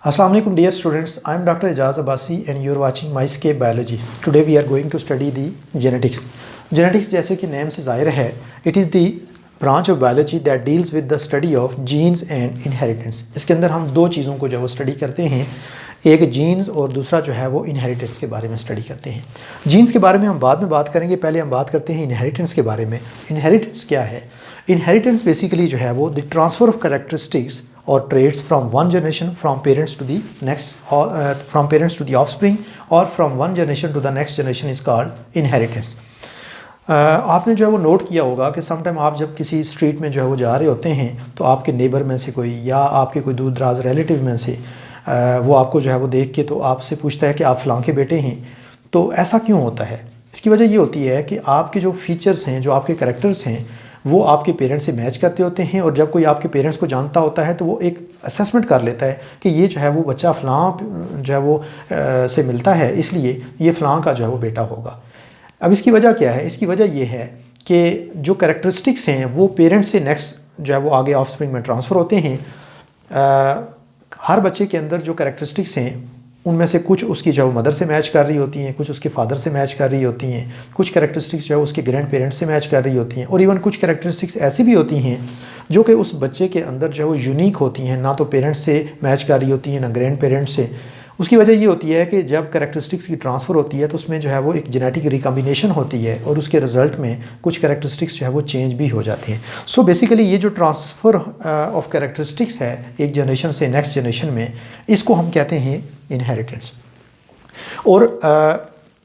Assalamu alaikum dear students, I am Dr. Ijaz Abbasi and you are watching MyScape Biology. Today we are going to study the genetics. Genetics जैसे कि name से ज़ाहिर है, it is the branch of biology that deals with the study of genes and inheritance. इसके अंदर हम दो चीज़ों को जो वो स्टडी करते हैं, एक जीन्स और दूसरा जो है वो इनहेरिटेंस के बारे में स्टडी करते हैं। जीन्स के बारे में हम बाद में बात करेंगे, पहले हम बात करते हैं इनहेरिटेंस के बारे में। इनहेरिटेंस क्या है? इनहेरिटेंस बेसिकली जो है वो the transfer of characteristics or traits from one generation from parents to the next from parents to the offspring or from one generation to the next generation is called inheritance. आपने जो है वो note किया होगा कि sometime आप जब किसी स्ट्रीट में जो है वो जा रहे होते हैं तो आपके नेबर में से कोई या आपके कोई दूर दराज रिलेटिव में से वो आपको जो है वो देख के तो आपसे पूछता है कि आप फ़लाँ के बेटे हैं। तो ऐसा क्यों होता है? इसकी वजह ये होती है कि आपके जो फीचर्स हैं, जो आपके करैक्टर्स हैं, वो आपके पेरेंट्स से मैच करते होते हैं और जब कोई आपके पेरेंट्स को जानता होता है तो वो एक असेसमेंट कर लेता है कि ये जो है वो बच्चा फ़लाँ जो है वो से मिलता है, इसलिए ये फ़लाँ का जो है वो बेटा होगा। अब इसकी वजह क्या है? इसकी वजह ये है कि जो कैरेक्टरिस्टिक्स हैं वो पेरेंट्स से नेक्स्ट जो है वो आगे ऑफस्प्रिंग में ट्रांसफ़र होते हैं। हर बच्चे के अंदर जो कैरेक्टरिस्टिक्स हैं उनमें से कुछ उसकी जो मदर से मैच कर रही होती हैं, कुछ उसके फादर से मैच कर रही होती हैं, कुछ कैरेक्टरिस्टिक्स जो है उसके ग्रैंड पेरेंट्स से मैच कर रही होती हैं और इवन कुछ कैरेक्टरिस्टिक्स ऐसी भी होती हैं जो कि उस बच्चे के अंदर जो है वो यूनिक होती हैं, ना तो पेरेंट्स से मैच कर रही होती हैं ना ग्रैंड पेरेंट्स से। उसकी वजह ये होती है कि जब कैरेक्टरिस्टिक्स की ट्रांसफ़र होती है तो उसमें जो है वो एक जेनेटिक रिकॉम्बिनेशन होती है और उसके रिज़ल्ट में कुछ कैरेक्टरिस्टिक्स जो है वो चेंज भी हो जाते हैं। सो बेसिकली ये जो ट्रांसफ़र ऑफ कैरेक्टरिस्टिक्स है एक जनरेशन से नेक्स्ट जनरेशन में, इसको हम कहते हैं इनहेरिटेंस। और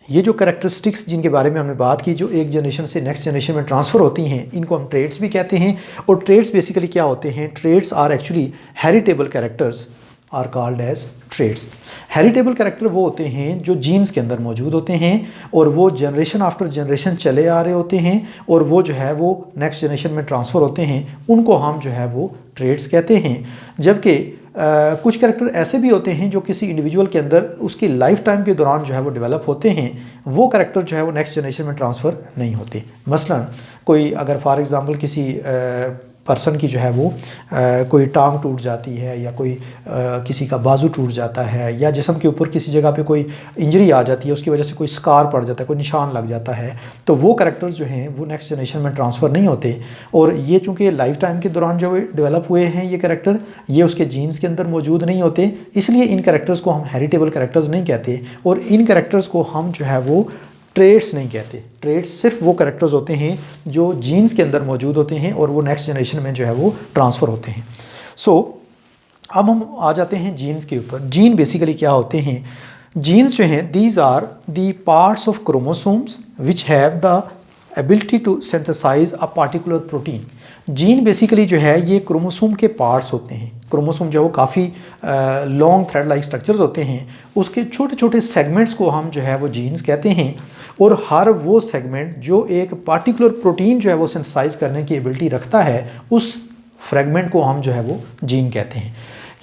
ये जो कैरेक्टरिस्टिक्स जिनके बारे में हमने बात की, जो एक जनरेशन से नेक्स्ट जनरेशन में ट्रांसफ़र होती हैं, इनको हम ट्रेड्स भी कहते हैं। और ट्रेड्स बेसिकली क्या होते हैं? Traits are actually heritable characters are called as traits. Heritable character वो होते हैं जो जीन्स के अंदर मौजूद होते हैं और वो जनरेशन आफ्टर जनरेशन चले आ रहे होते हैं और वो जो है वो नेक्स्ट जनरेशन में ट्रांसफ़र होते हैं, उनको हम जो है वो ट्रेड्स कहते हैं। जबकि कुछ कैरेक्टर ऐसे भी होते हैं जो किसी इंडिविजुअल के अंदर उसकी लाइफ टाइम के दौरान जो है वो डेवलप होते हैं, वो कैरेक्टर जो है वो नेक्स्ट जनरेशन में ट्रांसफ़र नहीं होते। मसलन कोई अगर फॉर एग्ज़ाम्पल किसी पर्सन की जो है वो कोई टांग टूट जाती है या कोई किसी का बाजू टूट जाता है या जिस्म के ऊपर किसी जगह पे कोई इंजरी आ जाती है, उसकी वजह से कोई स्कार पड़ जाता है, कोई निशान लग जाता है, तो वो कैरेक्टर्स जो हैं वो नेक्स्ट जनरेशन में ट्रांसफ़र नहीं होते। और ये चूँकि लाइफ टाइम के दौरान जो डेवलप हुए हैं ये कैरेक्टर, ये उसके जीन्स के अंदर मौजूद नहीं होते, इसलिए इन कैरेक्टर्स को हम हेरिटेबल कैरेक्टर्स नहीं कहते और इन कैरेक्टर्स को हम जो है वो ट्रेड्स नहीं कहते। ट्रेड्स सिर्फ वो कैरेक्टर्स होते हैं जो जीन्स के अंदर मौजूद होते हैं और वो नेक्स्ट जनरेशन में जो है वो ट्रांसफ़र होते हैं। सो अब हम आ जाते हैं जीन्स के ऊपर। जीन बेसिकली क्या होते हैं? जीन्स जो हैं these are the parts of chromosomes which have the ability to synthesize a particular protein. Gene basically जो है ये क्रोमोसोम के पार्ट्स होते हैं। क्रोमोसोम जो है वो काफ़ी लॉन्ग थ्रेड लाइक स्ट्रक्चर्स होते हैं, उसके छोटे छोटे सेगमेंट्स को हम जो है वो जीन्स कहते हैं और हर वो सेगमेंट जो एक पार्टिकुलर प्रोटीन जो है वो सिंथेसाइज करने की एबिलिटी रखता है, उस फ्रेगमेंट को हम जो है वो जीन कहते हैं।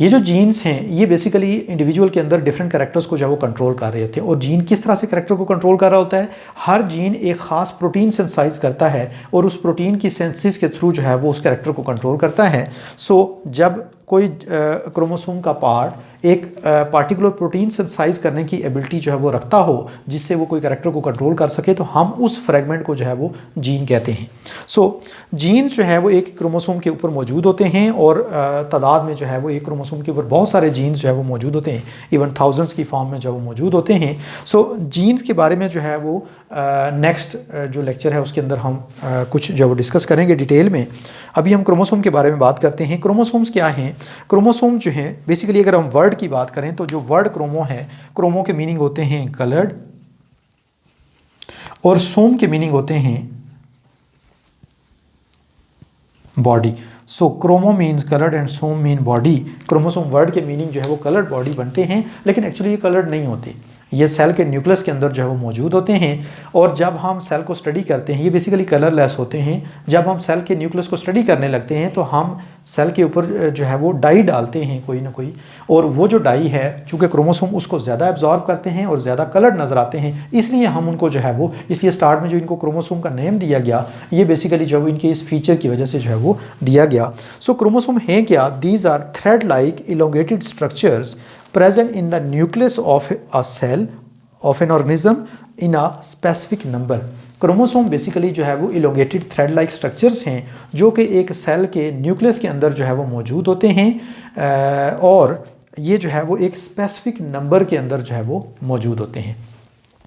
ये जो जीन्स हैं ये बेसिकली इंडिविजुअल के अंदर डिफरेंट कैरेक्टर्स को जो है वो कंट्रोल कर रहे होते हैं। और जीन किस तरह से कैरेक्टर को कंट्रोल कर रहा होता है? हर जीन एक ख़ास प्रोटीन सिंथेसाइज करता है और उस प्रोटीन की सिंथेसिस के थ्रू जो है वो उस कैरेक्टर को कंट्रोल करता है। सो जब कोई क्रोमोसोम का पार्ट एक पार्टिकुलर प्रोटीन सिंथेसाइज करने की एबिलिटी जो है वो रखता हो जिससे वो कोई कैरेक्टर को कंट्रोल कर सके, तो हम उस फ्रेगमेंट को जो है वो जीन कहते हैं। सो जीन्स जो है वो एक क्रोमोसोम के ऊपर मौजूद होते हैं और तादाद में जो है वो एक क्रोमोसोम के ऊपर बहुत सारे जीन्स जो है वो मौजूद होते हैं, इवन थाउजेंड्स की फॉर्म में जो वो मौजूद होते हैं। सो जीन्स के बारे में जो है वो नेक्स्ट जो लेक्चर है उसके अंदर हम कुछ जो वो डिस्कस करेंगे डिटेल में। अभी हम क्रोमोसोम के बारे में बात करते हैं। क्रोमोसोम्स क्या हैं? क्रोमोसोम जो हैं बेसिकली अगर हम वर्ड की बात करें तो जो वर्ड क्रोमो है, क्रोमो के मीनिंग होते हैं कलर्ड और सोम के मीनिंग होते हैं body. So chromo means coloured and some mean body. Chromosome word के मीनिंग जो है वो कलर्ड बॉडी बनते हैं, लेकिन एक्चुअली ये कलर्ड नहीं होते। ये सेल के न्यूक्लियस के अंदर जो है वो मौजूद होते हैं और जब हम सेल को स्टडी करते हैं ये बेसिकली कलरलेस होते हैं। जब हम सेल के न्यूक्लियस को स्टडी करने लगते हैं तो हम सेल के ऊपर जो है वो डाई डालते हैं कोई ना कोई, और वो जो डाई है चूँकि क्रोमोसोम उसको ज़्यादा एब्जॉर्ब करते हैं और ज़्यादा कलर्ड नज़र आते हैं, इसलिए हम उनको जो है वो, इसलिए स्टार्ट में जो इनको क्रोमोसोम का नेम दिया गया ये बेसिकली जो है इनके इस फीचर की वजह से जो है वो दिया गया। सो क्रोमोसोम है क्या? These are thread like elongated structures present in the nucleus of a cell of an organism in a specific number. Chromosome basically जो है वो इलोंगेटेड थ्रेड लाइक स्ट्रक्चर्स हैं जो कि एक सेल के न्यूक्लियस के अंदर जो है वो मौजूद होते हैं और ये जो है वो एक स्पेसिफिक नंबर के अंदर जो है वो मौजूद होते हैं।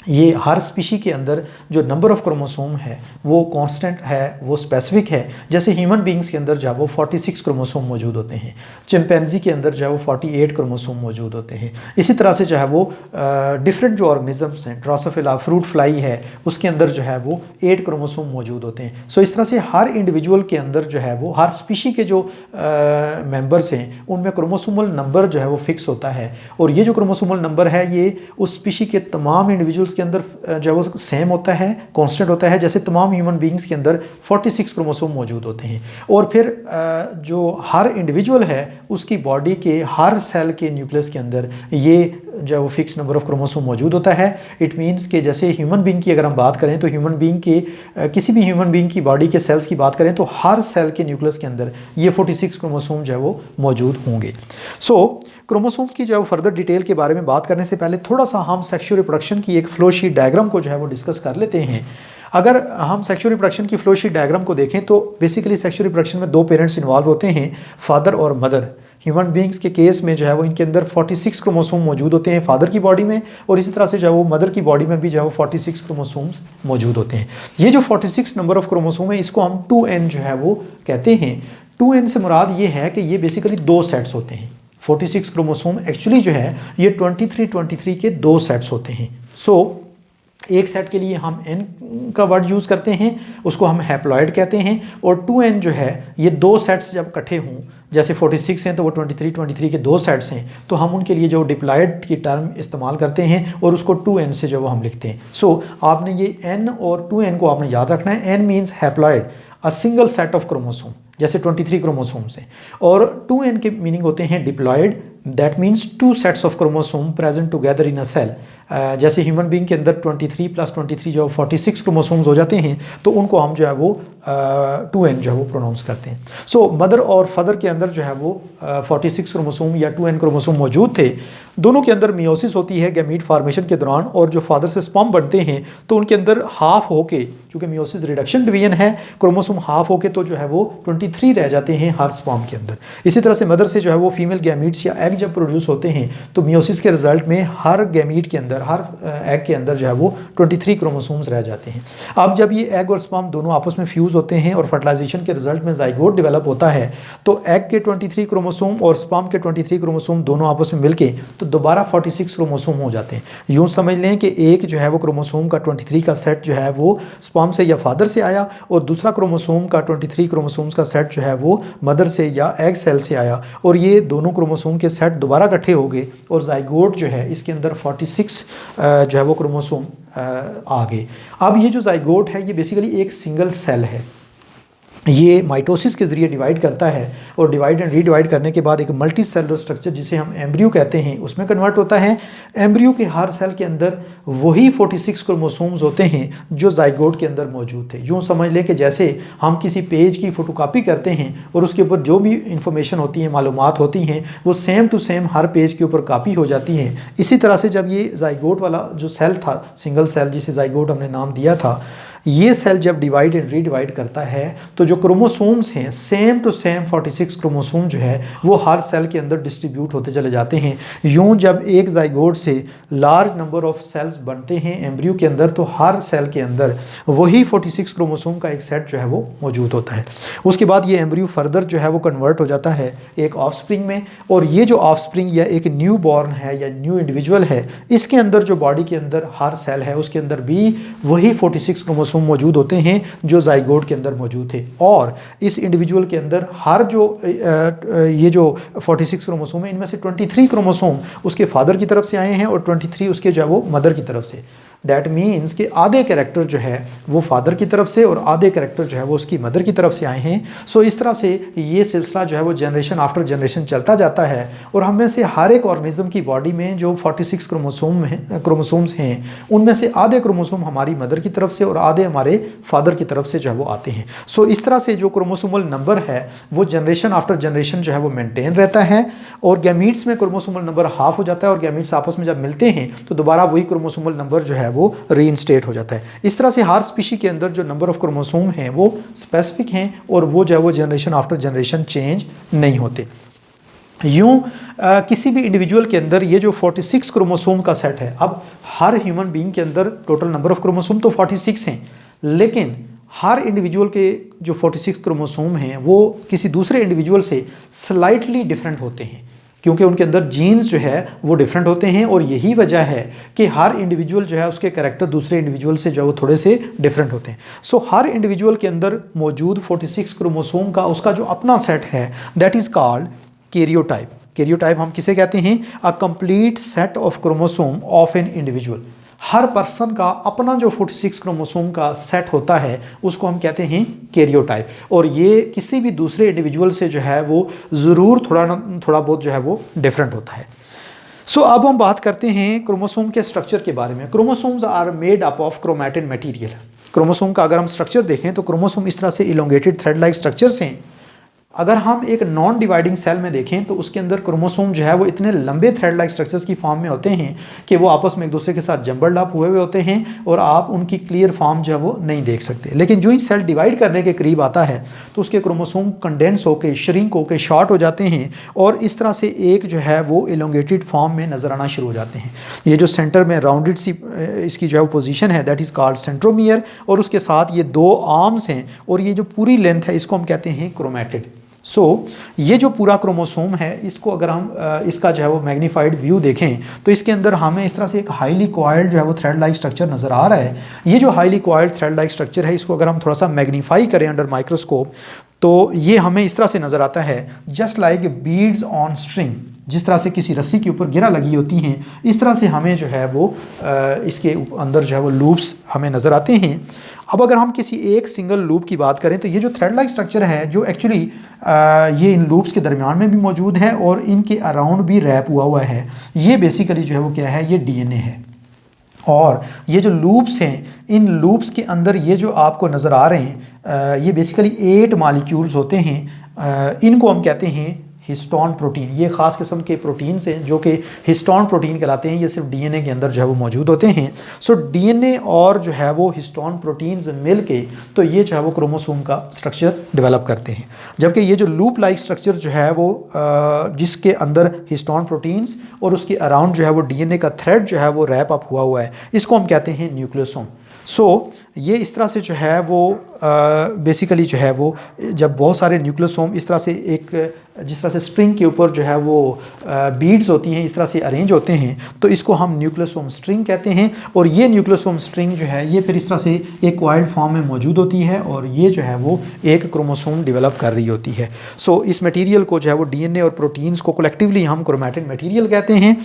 ये हर स्पीशी के अंदर जो नंबर ऑफ क्रोमोसोम है वो कांस्टेंट है, वो स्पेसिफिक है। जैसे ह्यूमन बींग्स के अंदर जो है वो 46 क्रोमोसोम मौजूद होते हैं, चिंपैंजी के अंदर जो है वो 48 क्रोमोसोम मौजूद होते हैं। इसी तरह से जो है वो डिफरेंट जो ऑर्गेनिजम्स हैं, ड्रोसोफिला फ्रूट फ्लाई है, उसके अंदर जो है वो 8 क्रोमोसोम मौजूद होते हैं। सो इस तरह से हर इंडिविजुअल के अंदर जो है वो हर स्पीशी के जो मेंबर्स हैं उनमें क्रोमोसोमल नंबर जो है वो फिक्स होता है और ये जो क्रोमोसोमल नंबर है ये उस स्पीशी के तमाम इंडिविजुअल्स के अंदर जो वो सेम होता है, कांस्टेंट होता है। जैसे तमाम ह्यूमन बींग्स के अंदर 46 क्रोमोसोम मौजूद होते हैं और फिर जो हर इंडिविजुअल है उसकी बॉडी के हर सेल के न्यूक्लियस के अंदर ये जो वो फिक्स नंबर ऑफ क्रोमोसोम मौजूद होता है। इट मींस कि जैसे ह्यूमन बींग की अगर हम बात करें तो ह्यूमन बींग के किसी भी ह्यूमन बींग की बॉडी के सेल्स की बात करें तो हर सेल के न्यूक्लियस के अंदर ये 46 क्रोमोसोम जो है वो मौजूद होंगे। सो क्रोमोसोम की जो है फर्दर डिटेल के बारे में बात करने से पहले थोड़ा सा हम सेक्सुअल रिप्रोडक्शन की एक फ्लो शीट डायग्राम को जो है वो डिस्कस कर लेते हैं। अगर हम सेक्सुअल रिप्रोडक्शन की फ्लो शीट डायग्राम को देखें तो बेसिकली सेक्सुअल रिप्रोडक्शन में दो पेरेंट्स इन्वॉल्व होते हैं, फादर और मदर। ह्यूमन बींग्स के केस में जो है वो इनके अंदर 46 क्रोमोसोम मौजूद होते हैं फादर की बॉडी में और इसी तरह से जो है वो मदर की बॉडी में भी जो है वो 46 क्रोमोसोम्स मौजूद होते हैं। ये जो 46 नंबर ऑफ क्रोमोसोम है इसको हम 2n जो है वो कहते हैं। 2n से मुराद ये है कि ये बेसिकली दो सेट्स होते हैं। 46 क्रोमोसोम एक्चुअली जो है ये 23 के दो सेट्स होते हैं। सो एक सेट के लिए हम n का वर्ड यूज़ करते हैं, उसको हम हैप्लॉइड कहते हैं और 2n जो है ये दो सेट्स जब इकट्ठे हों, जैसे 46 हैं तो वो 23 के दो सेट्स हैं तो हम उनके लिए जो डिप्लॉइड की टर्म इस्तेमाल करते हैं और उसको 2n से जो वो हम लिखते हैं। सो आपने ये n और 2n को आपने याद रखना है। n means haploid, a single set of chromosome, जैसे 23 क्रोमोसोम्स हैं और 2n के मीनिंग होते हैं diploid, that means two sets of chromosome present together in a cell. जैसे ह्यूमन बींग के अंदर 23 + 23 जो 46 क्रोमोसोम्स हो जाते हैं तो उनको हम जो है वो 2n जो है वो प्रोनाउंस करते हैं। सो मदर और फादर के अंदर जो है वो 46 क्रोमोसोम या 2n क्रोमोसोम मौजूद थे। दोनों के अंदर मियोसिस होती है गैमीट फॉर्मेशन के दौरान और जो फादर से स्पर्म बनते हैं तो उनके अंदर हाफ होके, चूँकि मियोसिस रिडक्शन डिवीजन है, क्रोमोसोम हाफ होके तो जो है वो 23 रह जाते हैं हर स्पर्म के अंदर। इसी तरह से मदर से जो है वो फीमेल गैमीट्स या एग जब प्रोड्यूस होते हैं तो मियोसिस के रिजल्ट में हर गैमीट के अंदर, हर एग के अंदर जो है वो 23 क्रोमोसोम्स रह जाते हैं। अब जब ये एग और स्पर्म दोनों आपस में फ्यूज़ होते हैं और फर्टिलाइजेशन के रिजल्ट में जाइगोट डेवलप होता है तो एग के 23 क्रोमोसोम और स्पर्म के 23 क्रोमोसोम दोनों आपस में मिलके तो दोबारा 46 क्रोमोसोम हो जाते हैं। यूँ समझ लें कि एक जो है वो क्रोमोसोम का 23 का सेट जो है वो स्पर्म से या फादर से आया और दूसरा क्रोमोसोम का 23 क्रोमोसोम्स का सेट जो है वो मदर से या एग सेल से आया और ये दोनों क्रोमोसोम के सेट दोबारा इकट्ठे हो गए और जाइगोट जो है इसके अंदर 46 जो है वो क्रोमोसोम आ गए। अब ये जो जाइगोट है ये बेसिकली एक सिंगल सेल है, ये माइटोसिस के ज़रिए डिवाइड करता है और डिवाइड एंड रीडिवाइड करने के बाद एक मल्टी सेलुलर स्ट्रक्चर जिसे हम एम्ब्रियो कहते हैं उसमें कन्वर्ट होता है। एम्ब्रियो के हर सेल के अंदर वही 46 क्रोमोसोम्स होते हैं जो जाइगोट के अंदर मौजूद थे। यूँ समझ लें कि जैसे हम किसी पेज की फ़ोटोकॉपी करते हैं और उसके ऊपर जो भी इंफॉर्मेशन होती है, मालूमात होती हैं, वो सेम टू सेम हर पेज के ऊपर कॉपी हो जाती हैं। इसी तरह से जब ये जाइगोट वाला जो सेल था, सिंगल सेल जिसे जाइगोट हमने नाम दिया था, ये सेल जब डिवाइड एंड रीडिवाइड करता है तो जो क्रोमोसोम्स हैं सेम टू सेम 46 क्रोमोसोम जो है वो हर सेल के अंदर डिस्ट्रीब्यूट होते चले जाते हैं। यूं जब एक जाइगोट से लार्ज नंबर ऑफ सेल्स बनते हैं एम्ब्रियो के अंदर तो हर सेल के अंदर वही 46 क्रोमोसोम का एक सेट जो है वो मौजूद होता है। उसके बाद ये एम्ब्रियो फर्दर जो है वो कन्वर्ट हो जाता है एक ऑफस्प्रिंग में और ये जो ऑफस्प्रिंग या एक न्यू बॉर्न है या न्यू इंडिविजुअल है इसके अंदर जो बॉडी के अंदर हर सेल है उसके अंदर भी वही 46 क्रोमोसोम मौजूद होते हैं जो जाइगोट के अंदर मौजूद थे और इस इंडिविजुअल के अंदर हर जो ये जो 46 क्रोमोसोम है इनमें से 23 क्रोमोसोम उसके फादर की तरफ से आए हैं और 23 उसके जो है वो मदर की तरफ से। दैट मीन्स कि आधे कैरेक्टर जो है वो फादर की तरफ से और आधे कैरेक्टर जो है वो उसकी मदर की तरफ से आए हैं। सो इस तरह से ये सिलसिला जो है वो जनरेशन आफ्टर जनरेशन चलता जाता है और हम में से हर एक ऑर्गेनिज्म की बॉडी में जो 46 क्रोमोसोम्स हैं उनमें से आधे क्रोमोसोम हमारी मदर की तरफ से और आधे हमारे फादर की तरफ से जो है वो आते हैं। सो इस तरह से जो क्रोमोसोमल नंबर है वो जनरेशन आफ्टर जनरेशन जो है वो मेंटेन रहता है और गैमीट्स में क्रोमोसोमल नंबर हाफ हो जाता है और गैमीट्स आपस में जब मिलते हैं तो दोबारा वही क्रोमोसोमल नंबर जो है वो रीइंस्टेट हो जाता है। इस तरह से हर स्पीशी के अंदर जो नंबर ऑफ क्रोमोसोम हैं वो स्पेसिफिक हैं और वो जो है वो जनरेशन आफ्टर जनरेशन चेंज नहीं होते। यूँ किसी भी इंडिविजुअल के अंदर ये जो 46 क्रोमोसोम का सेट है, अब हर ह्यूमन बीइंग के अंदर टोटल नंबर ऑफ क्रोमोसोम तो 46 हैं, लेकिन हर इंडिविजुअल के जो 46 क्रोमोसोम हैं वो किसी दूसरे इंडिविजुअल से स्लाइटली डिफरेंट होते हैं क्योंकि उनके अंदर जीन्स जो है वो डिफरेंट होते हैं और यही वजह है कि हर इंडिविजुअल जो है उसके कैरेक्टर दूसरे इंडिविजुअल से जो है वो थोड़े से डिफरेंट होते हैं। सो हर इंडिविजुअल के अंदर मौजूद 46 क्रोमोसोम का उसका जो अपना सेट है that is called karyotype. Karyotype हम किसे कहते हैं? A complete set of chromosome of an individual. Her person का अपना जो 46 क्रोमोसोम का सेट होता है उसको हम कहते हैं कैरियोटाइप और ये किसी भी दूसरे इंडिविजुअल से जो है वो ज़रूर थोड़ा बहुत जो है वो डिफरेंट होता है। सो अब हम बात करते हैं क्रोमोसोम के स्ट्रक्चर के बारे में। Chromosomes are made up of chromatin material. Chromosome का अगर हम स्ट्रक्चर देखें तो क्रोमोसोम इस तरह से इलोंगेटेड थ्रेड लाइक स्ट्रक्चर्स हैं। अगर हम एक नॉन डिवाइडिंग सेल में देखें तो उसके अंदर क्रोमोसोम जो है वो इतने लंबे थ्रेड लाइक स्ट्रक्चर्स की फॉर्म में होते हैं कि वो आपस में एक दूसरे के साथ जंबल्ड अप हुए होते हैं और आप उनकी क्लियर फॉर्म जो है वो नहीं देख सकते। लेकिन जो ही सेल डिवाइड करने के करीब आता है तो उसके क्रोमोसोम कंडेंस होकर श्रिंक होकर शॉर्ट हो जाते हैं और इस तरह से एक जो है वो इलोंगेटेड फॉर्म में नजर आना शुरू हो जाते हैं। ये जो सेंटर में राउंडेड सी इसकी जो है वो पोजीशन है दैट इज़ कॉल्ड सेंट्रोमियर और उसके साथ ये दो आर्म्स हैं और ये जो पूरी लेंथ है इसको हम कहते हैं क्रोमैटिड। सो ये जो पूरा क्रोमोसोम है इसको अगर हम इसका जो है वो मैग्नीफाइड व्यू देखें तो इसके अंदर हमें इस तरह से एक हाईली कॉइल्ड जो है वो थ्रेड लाइक स्ट्रक्चर नज़र आ रहा है। ये जो highly coiled thread like structure है इसको अगर हम थोड़ा सा मैग्नीफाई करें अंडर माइक्रोस्कोप तो ये हमें इस तरह से नज़र आता है just like beads on string. जिस तरह से किसी रस्सी के ऊपर गिरा लगी होती हैं इस तरह से हमें जो है वो इसके अंदर जो है वो लूप्स हमें नज़र आते हैं। अब अगर हम किसी एक सिंगल लूप की बात करें तो ये जो थ्रेड लाइक स्ट्रक्चर है जो एक्चुअली ये इन लूप्स के दरमियान में भी मौजूद है और इनके अराउंड भी रैप हुआ है, ये बेसिकली जो है वो क्या है, ये डीएनए है। और ये जो लूप्स हैं इन लूप्स के अंदर ये जो आपको नज़र आ रहे हैं ये बेसिकली 8 मॉलिक्यूल्स होते हैं। इनको हम कहते हैं हिस्टोन प्रोटीन। ये ख़ास किस्म के प्रोटीन्स हैं जो कि हिस्टोन प्रोटीन कहलाते हैं। ये सिर्फ डीएनए के अंदर जो है वो मौजूद होते हैं। सो डीएनए और जो है वो हिस्टोन प्रोटीन्स मिल के तो ये जो है वो क्रोमोसोम का स्ट्रक्चर डेवलप करते हैं। जबकि ये जो लूप लाइक स्ट्रक्चर जो है वो जिसके अंदर हिस्टोन प्रोटीन्स और उसके अराउंड जो है वो डीएनए का थ्रेड जो है वो रैप अप हुआ है, इसको हम कहते हैं न्यूक्लियोसोम। सो ये इस तरह से जो है वो बेसिकली जो है वो जब बहुत सारे न्यूक्लियोसोम इस तरह से एक जिस तरह से स्ट्रिंग के ऊपर जो है वो बीड्स होती हैं इस तरह से अरेंज होते हैं तो इसको हम न्यूक्लियोसोम स्ट्रिंग कहते हैं। और ये न्यूक्लियोसोम स्ट्रिंग जो है ये फिर इस तरह से एक कॉइल्ड फॉर्म में मौजूद होती है और ये जो है वो एक क्रोमोसोम डेवलप कर रही होती है। सो इस मटेरियल को जो है वो डीएनए और प्रोटीन्स को कलेक्टिवली हम क्रोमैटिन मटेरियल कहते हैं।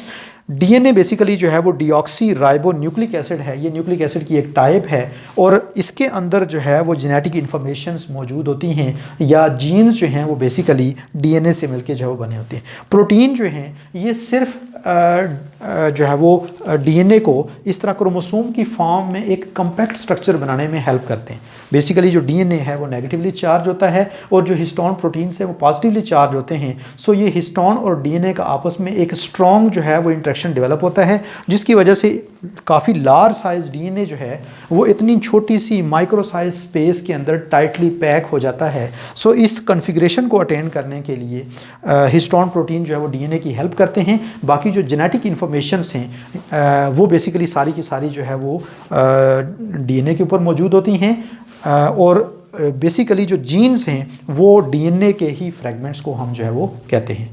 डीएनए बेसिकली जो है वो डीऑक्सी राइबो न्यूक्लिक एसिड है, ये न्यूक्लिक एसिड की एक टाइप है और इसके अंदर जो है वो जेनेटिक इन्फॉर्मेशंस मौजूद होती हैं या जीन्स जो हैं वो बेसिकली डीएनए से मिलके जो है वो बने होते हैं। प्रोटीन जो हैं ये सिर्फ जो है वो डीएनए को इस तरह क्रोमोसोम की फॉर्म में एक कम्पैक्ट स्ट्रक्चर बनाने में हेल्प करते हैं। बेसिकली जो डीएनए है वो नेगेटिवली चार्ज होता है और जो हिस्टोन प्रोटीन्स है वो पॉजिटिवली चार्ज होते हैं। सो ये हिस्टोन और डीएनए का आपस में एक स्ट्रॉन्ग जो है वो इंटरेक्शन डेवलप होता है जिसकी वजह से काफ़ी लार्ज साइज डीएनए जो है वो इतनी छोटी सी माइक्रो साइज स्पेस के अंदर टाइटली पैक हो जाता है। सो इस कॉन्फ़िगरेशन को अटेन करने के लिए हिस्टोन प्रोटीन जो है वो डीएनए की हेल्प करते हैं। बाकी जो जेनेटिक इन्फॉर्मेशंस हैं वो बेसिकली सारी की सारी जो है वो डीएनए के ऊपर मौजूद होती हैं और बेसिकली जो जीन्स हैं वो डीएनए के ही फ्रैगमेंट्स को हम जो है वो कहते हैं।